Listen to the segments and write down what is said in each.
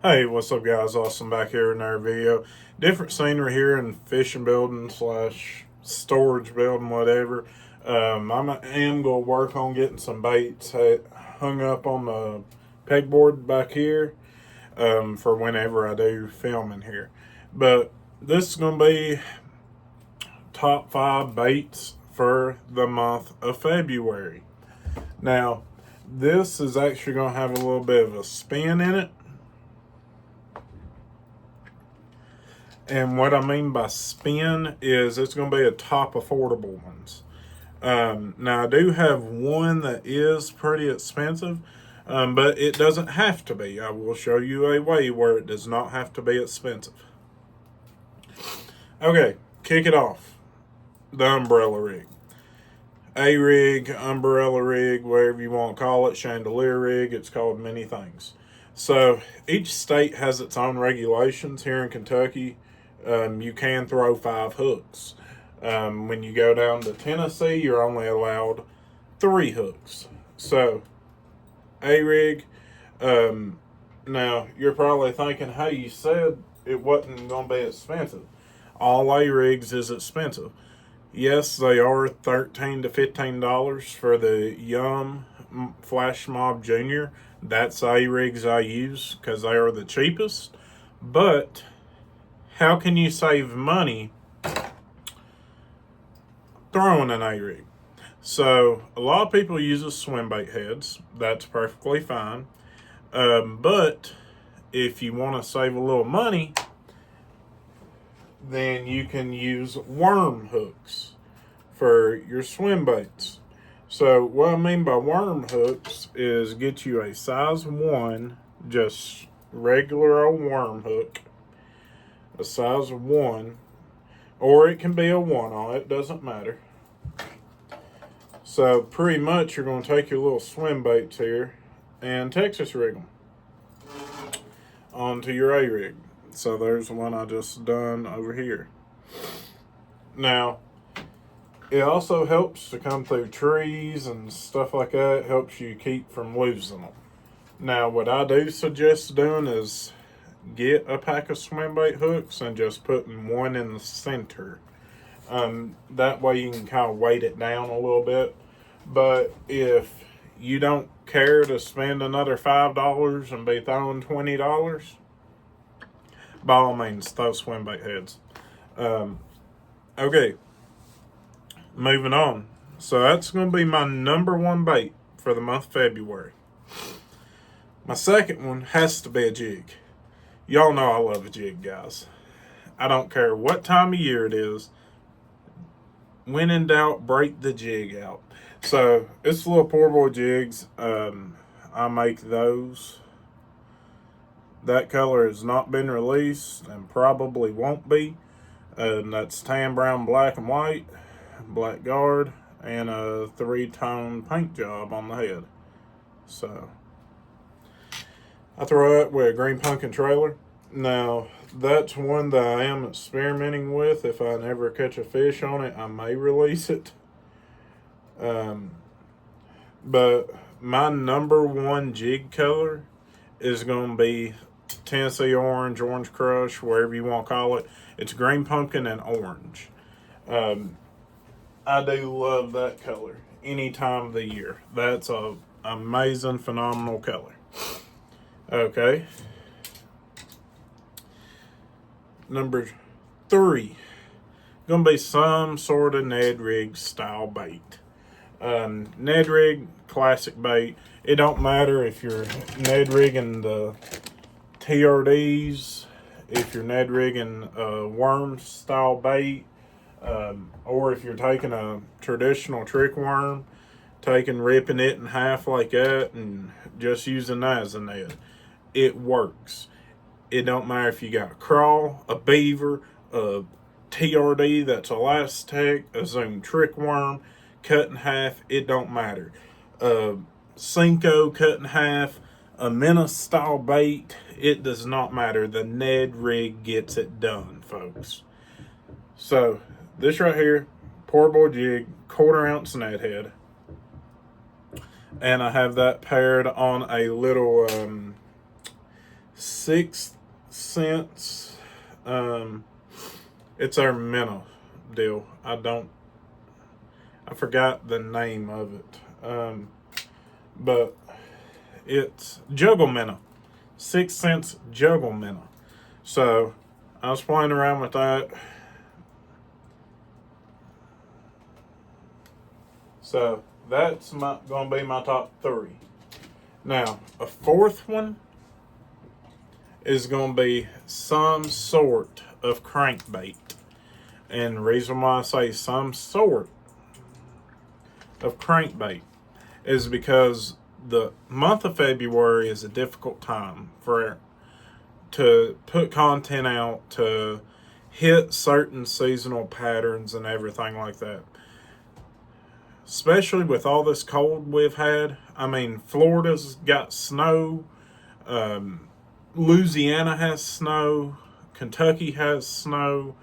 Hey, what's up, guys? Awesome back here in our video. Different scenery here in fishing building slash storage building, whatever. I am going to work on getting some baits hung up on the pegboard back here for whenever I do filming here. But this is going to be top 5 baits for the month of February. Now, this is actually going to have a little bit of a spin in it. And what I mean by spin is it's going to be a top affordable ones. Now, I do have one that is pretty expensive, but it doesn't have to be. I will show you a way where it does not have to be expensive. Okay, kick it off. The umbrella rig. A rig, umbrella rig, whatever you want to call it, chandelier rig, it's called many things. So each state has its own regulations. Here in Kentucky, you can throw 5 hooks. When you go down to Tennessee, you're only allowed 3 hooks. So, A rig. Now, you're probably thinking, hey, you said it wasn't going to be expensive. All A rigs is expensive. Yes, they are $13 to $15 for the Yum Flash Mob Junior. That's A rigs I use because they are the cheapest. But how can you save money throwing an A rig? So a lot of people use swim bait heads. That's perfectly fine. But if you want to save a little money, then you can use worm hooks for your swim baits. So what I mean by worm hooks is get you a size 1, just regular old worm hook, a size 1, or it can be a 1 on it, doesn't matter. So pretty much you're going to take your little swim baits here and Texas rig them onto your A rig. So there's the one I just done over here. Now, it also helps to come through trees and stuff like that. It helps you keep from losing them. Now, what I do suggest doing is get a pack of swim bait hooks and just putting one in the center. That way you can kind of weight it down a little bit. But if you don't care to spend another $5 and be throwing $20, by all means, throw swim bait heads. Okay, moving on. So that's going to be my number 1 bait for the month of February. My second one has to be a jig. Y'all know I love a jig, guys. I don't care what time of year it is. When in doubt, break the jig out. So it's little portable jigs. I make those. That color has not been released and probably won't be. That's tan, brown, black, and white, black guard, and a 3-tone paint job on the head. So I throw it with a green pumpkin trailer. Now, that's one that I am experimenting with. If I never catch a fish on it, I may release it. But my number 1 jig color is going to be Tennessee orange, orange crush, whatever you want to call it. It's green pumpkin and orange. I do love that color any time of the year. That's a amazing, phenomenal color. Okay. Number 3, gonna be some sort of Ned Rig style bait. Ned Rig classic bait. It don't matter if you're Ned rigging the TRDs, if you're Ned rigging a worm style bait, or if you're taking a traditional trick worm, ripping it in half like that and just using that as a Ned. It works. It don't matter if you got a crawl, a beaver, a TRD that's a Elastic, a Zoom trick worm, cut in half, it don't matter. Cinco cut in half, a Menace style bait, it does not matter. The Ned rig gets it done, folks. So, this right here, portable jig, 1/4 ounce Ned head. And I have that paired on a little 6 cents. It's our minnow deal. I forgot the name of it. But it's juggle minnow. 6 cents juggle minnow. So I was playing around with that. So that's going to be my top 3. Now, a fourth one is going to be some sort of crankbait. And the reason why I say some sort of crankbait is because the month of February is a difficult time to put content out, to hit certain seasonal patterns and everything like that. Especially with all this cold we've had. I mean, Florida's got snow. Louisiana has snow. Kentucky has snow.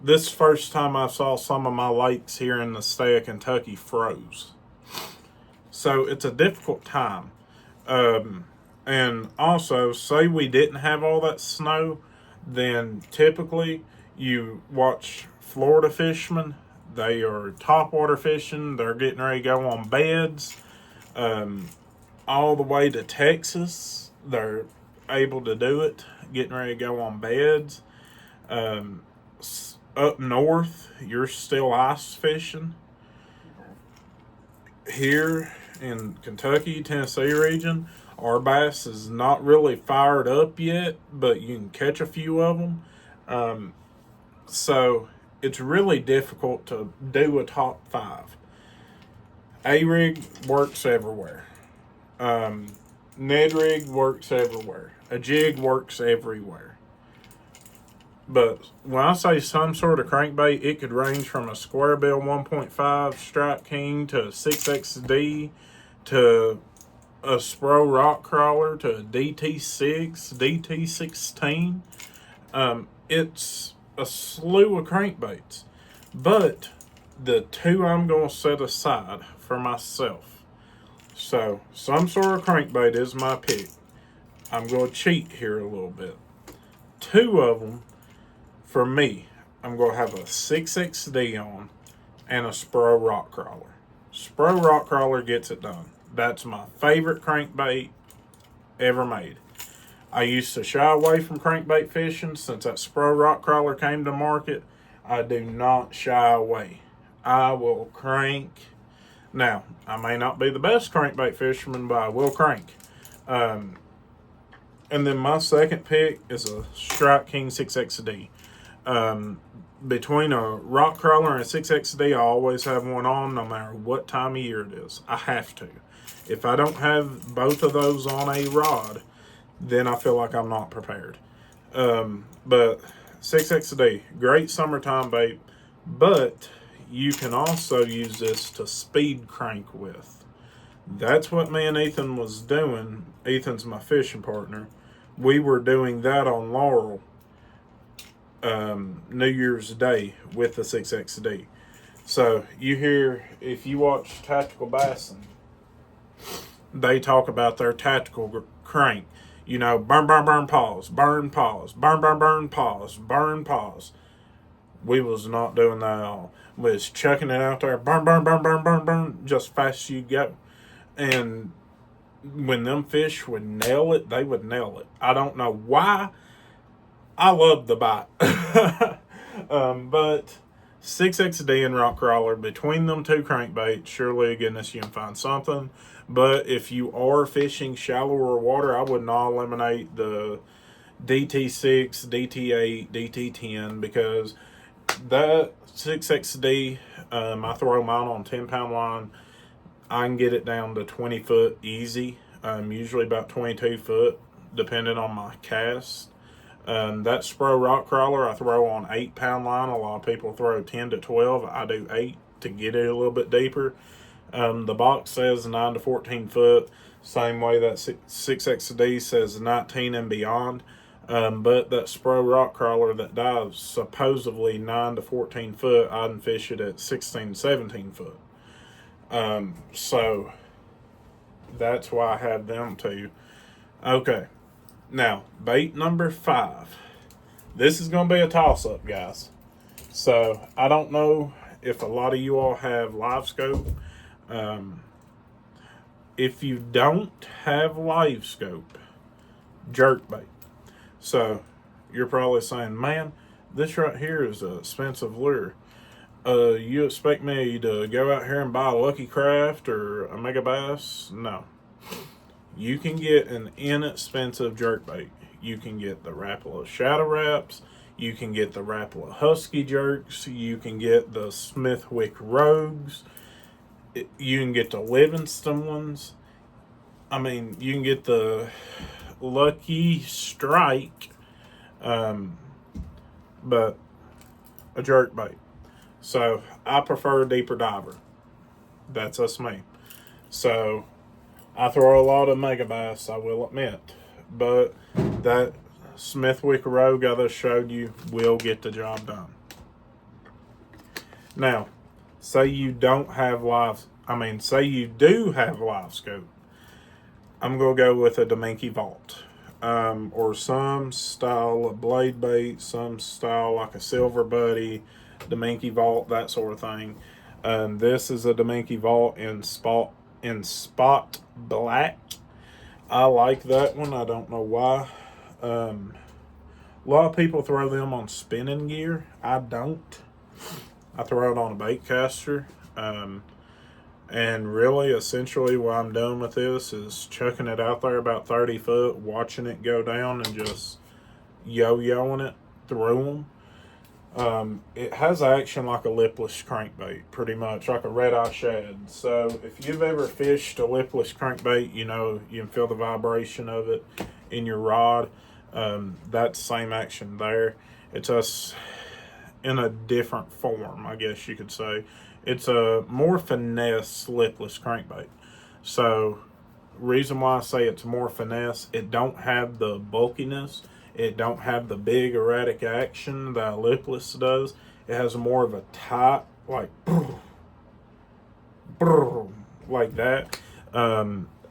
This first time I saw some of my lakes here in the state of Kentucky froze. So it's a difficult time. And also, say we didn't have all that snow, then typically you watch Florida fishermen. They are topwater fishing. They're getting ready to go on beds. All the way to Texas, they're able to do it, getting ready to go on beds. Up north, you're still ice fishing. Here in Kentucky, Tennessee region, our bass is not really fired up yet, but you can catch a few of them. So it's really difficult to do a top 5. A-rig works everywhere. Ned rig works everywhere. A jig works everywhere. But when I say some sort of crankbait, it could range from a square bill 1.5 Strike King to a 6XD to a Spro rock crawler to a DT6, DT16. It's a slew of crankbaits. But the 2 I'm going to set aside for myself. So, some sort of crankbait is my pick. I'm going to cheat here a little bit. 2 of them, for me, I'm going to have a 6XD on and a Spro rock crawler. Spro rock crawler gets it done. That's my favorite crankbait ever made. I used to shy away from crankbait fishing since that Spro rock crawler came to market. I do not shy away. I will crank. Now, I may not be the best crankbait fisherman, but I will crank. And then my second pick is a Strike King 6XD. Between a rock crawler and a 6XD, I always have one on no matter what time of year it is. I have to. If I don't have both of those on a rod, then I feel like I'm not prepared. But 6XD, great summertime bait, but you can also use this to speed crank with. That's what me and Ethan was doing. Ethan's my fishing partner. We were doing that on Laurel New Year's Day with the 6XD. So you hear, if you watch Tactical Bassing, they talk about their tactical crank. You know, burn, burn, burn, pause, burn, pause, burn, burn, burn, pause, burn, pause. We was not doing that at all. We was chucking it out there, burn, burn, burn, burn, burn, burn, just fast as you go. And when them fish would nail it, they would nail it. I don't know why. I love the bite. But 6XD and rock crawler, between them 2 crankbaits, surely goodness you can find something. But if you are fishing shallower water, I would not eliminate the DT6, DT8, DT10, because that 6XD, I throw mine on 10-pound line. I can get it down to 20 foot easy, usually about 22 foot, depending on my cast. That Spro rock crawler I throw on 8-pound line. A lot of people throw 10 to 12. I do 8 to get it a little bit deeper. The box says 9 to 14 foot. Same way that 6XD says 19 and beyond. But that Spro rock crawler that dives supposedly 9 to 14 foot, I can fish it at 16, 17 foot. So that's why I have them 2. Okay. Now, bait number 5. This is going to be a toss-up, guys. So, I don't know if a lot of you all have live scope. If you don't have live scope, jerk bait. So, you're probably saying, man, this right here is an expensive lure. You expect me to go out here and buy a Lucky Craft or a Mega Bass? No. You can get an inexpensive jerkbait. You can get the Rapala Shadow Raps. You can get the Rapala Husky Jerks. You can get the Smithwick Rogues. You can get the Livingston ones. I mean, you can get the Lucky Strike, but a jerkbait. So I prefer a deeper diver. That's us me. So I throw a lot of Mega Bass, I will admit, but that Smithwick Rogue I just showed you will get the job done. Now, say you do have live scope. I'm going to go with a Deminky Vault, or some style of blade bait, some style like a Silver Buddy, Deminky Vault, that sort of thing. This is a Deminky Vault in spot black. I like that one. I don't know why. A lot of people throw them on spinning gear. I don't. I throw it on a bait caster. And really, essentially, what I'm doing with this is chucking it out there about 30 foot, watching it go down, and just yo-yoing it through them. It has action like a lipless crankbait, pretty much, like a red-eye shad. So if you've ever fished a lipless crankbait, you know, you can feel the vibration of it in your rod. That's the same action there. It's us in a different form, I guess you could say. It's a more finesse lipless crankbait. So reason why I say it's more finesse, it don't have the bulkiness. It don't have the big erratic action that a lipless does. It has more of a tight, like, like that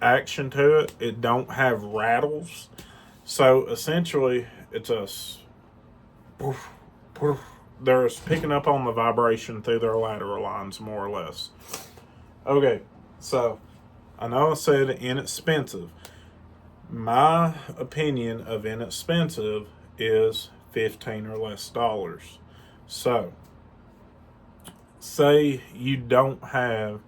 action to it. It don't have rattles. So essentially, it's they're picking up on the vibration through their lateral lines, more or less. Okay, so I know I said inexpensive. My opinion of inexpensive is $15 or less. So, say you don't have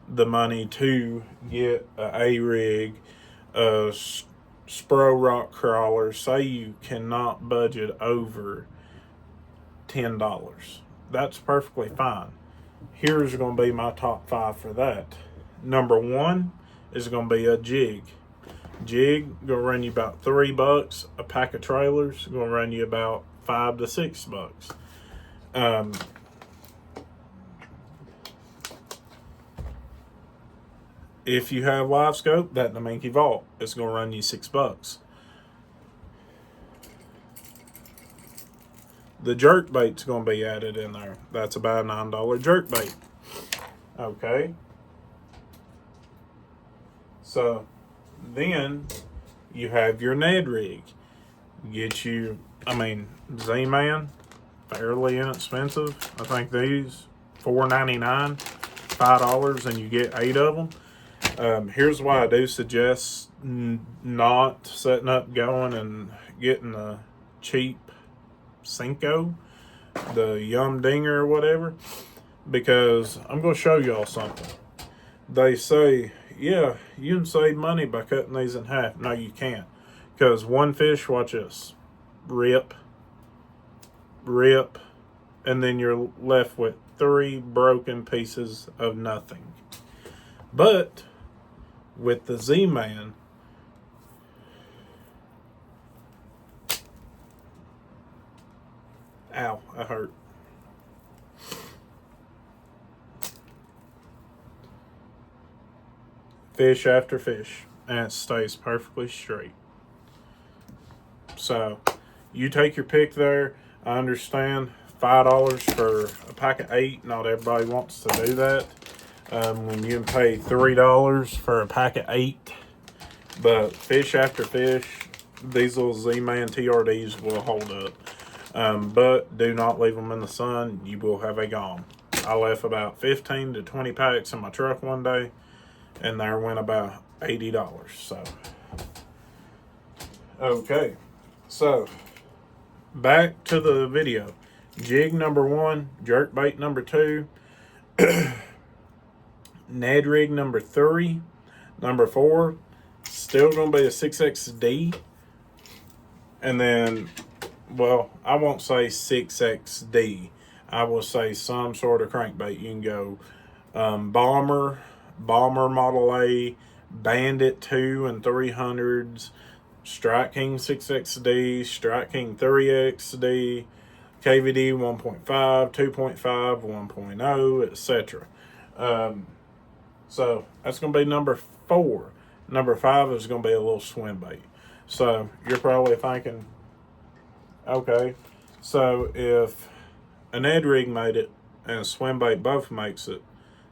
the money to get a rig, a Spro rock crawler. Say you cannot budget over $10. That's perfectly fine. Here's going to be my top 5 for that. Number 1 is going to be a jig. Jig going to run you about $3. A pack of trailers going to run you about $5 to $6. If you have live scope, that Deminky Vault is going to run you $6. The jerk bait's going to be added in there. That's about a $9 jerk bait. Okay. So then you have your Ned rig. Get you, Z-Man, fairly inexpensive. I think these $4.99, $5, and you get 8 of them. Here's why I do suggest not setting up, going and getting a cheap Senko, the Yum Dinger or whatever, because I'm going to show y'all something. They say, yeah, you can save money by cutting these in half. No, you can't, because one fish, watch this, rip, and then you're left with 3 broken pieces of nothing. But with the Z-Man, ow, I hurt. Fish after fish, and it stays perfectly straight. So you take your pick there. I understand $5 for a pack of 8. Not everybody wants to do that. When you can pay $3 for a pack of 8, but fish after fish, these little Z-Man TRDs will hold up. But do not leave them in the sun. You will have a gone. I left about 15 to 20 packs in my truck one day, and there went about $80. So, okay. So, back to the video. Jig number 1, jerkbait number 2, Ned rig number 3, number 4, still going to be a 6XD. And then, well, I won't say 6XD. I will say some sort of crankbait. You can go Bomber Model A, Bandit 2 and 300s, Strike King 6XD, Strike King 3XD, KVD 1.5, 2.5, 1.0, etc. So that's going to be number 4. Number 5 is going to be a little swim bait. So you're probably thinking, okay, so if an Ed rig made it and a swim bait both makes it,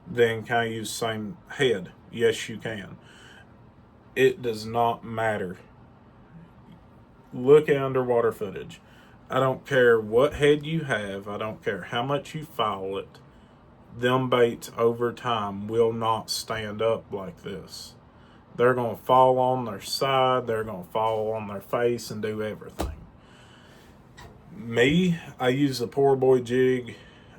then can I use the same head? Yes, you can. It does not matter. Look at underwater footage. I don't care what head you have. I don't care how much you foul it. Them baits over time will not stand up like this. They're going to fall on their side. They're going to fall on their face and do everything. Me, I use the Poor Boy jig,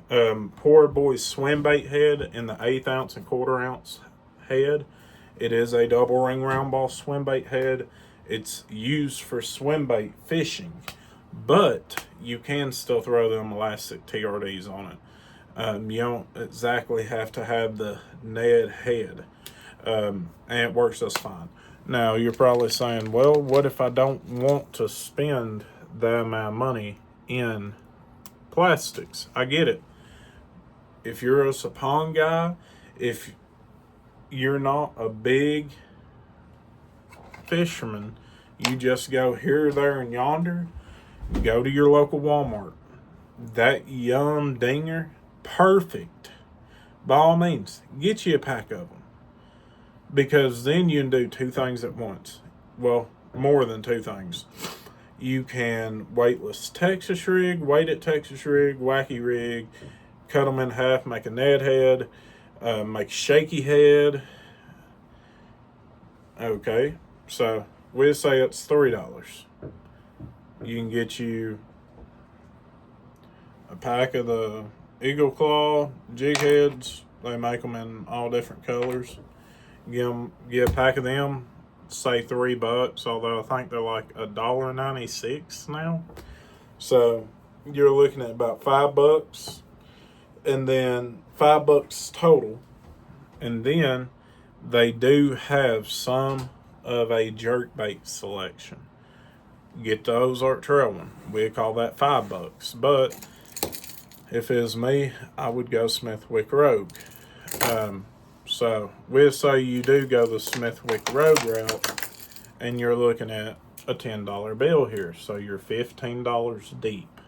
Poor Boy swim bait head in the 1/8 ounce and 1/4 ounce head. It is a double ring round ball swim bait head. It's used for swim bait fishing, but you can still throw them elastic TRDs on it. You don't exactly have to have the Ned head, and it works just fine. Now, you're probably saying, well, what if I don't want to spend that amount of money in plastics? I get it. If you're a Sapon guy, if you're not a big fisherman, you just go here, there, and yonder, go to your local Walmart. That Yum Dinger, perfect. By all means, get you a pack of them. Because then you can do 2 things at once. Well, more than 2 things. You can weightless Texas rig, weighted Texas rig, wacky rig, cut them in half, make a Ned head, make a shaky head. Okay, so we'll say it's $3. You can get you a pack of the Eagle Claw jig heads. They make them in all different colors. Get a pack of them, say $3, although I think they're like $1.96 now. So you're looking at about $5, and then $5 total. And then they do have some of a jerkbait selection. Get the Ozark Trail one. We call that $5. But if it was me, I would go Smithwick Rogue. So we'll say you do go the Smithwick Rogue route, and you're looking at a $10 bill here. So you're $15 deep.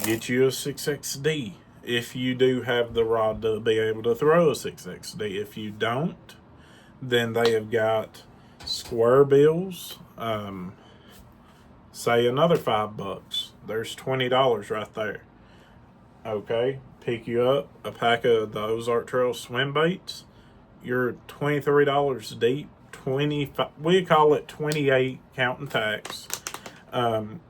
Get you a 6XD if you do have the rod to be able to throw a 6XD. If you don't, then they have got square bills. Say another $5. There's $20 right there. Okay, pick you up a pack of the Ozark Trail swim baits. You're $23 deep. 25. We call it 28 counting tax. And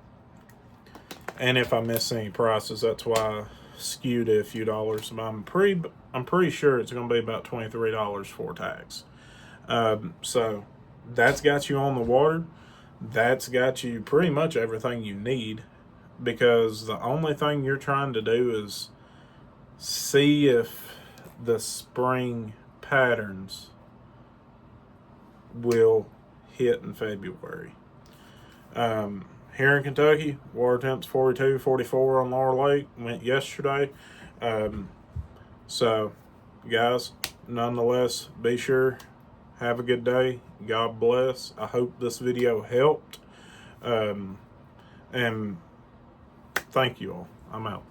if I miss any prices, that's why I skewed it a few dollars. But I'm pretty sure it's going to be about $23 for tax. So that's got you on the water. That's got you pretty much everything you need, because the only thing you're trying to do is see if the spring patterns will hit in February. Here in Kentucky, water temps 42, 44 on Laurel Lake, went yesterday. So, guys, nonetheless, be sure, have a good day. God bless. I hope this video helped. And thank you all. I'm out.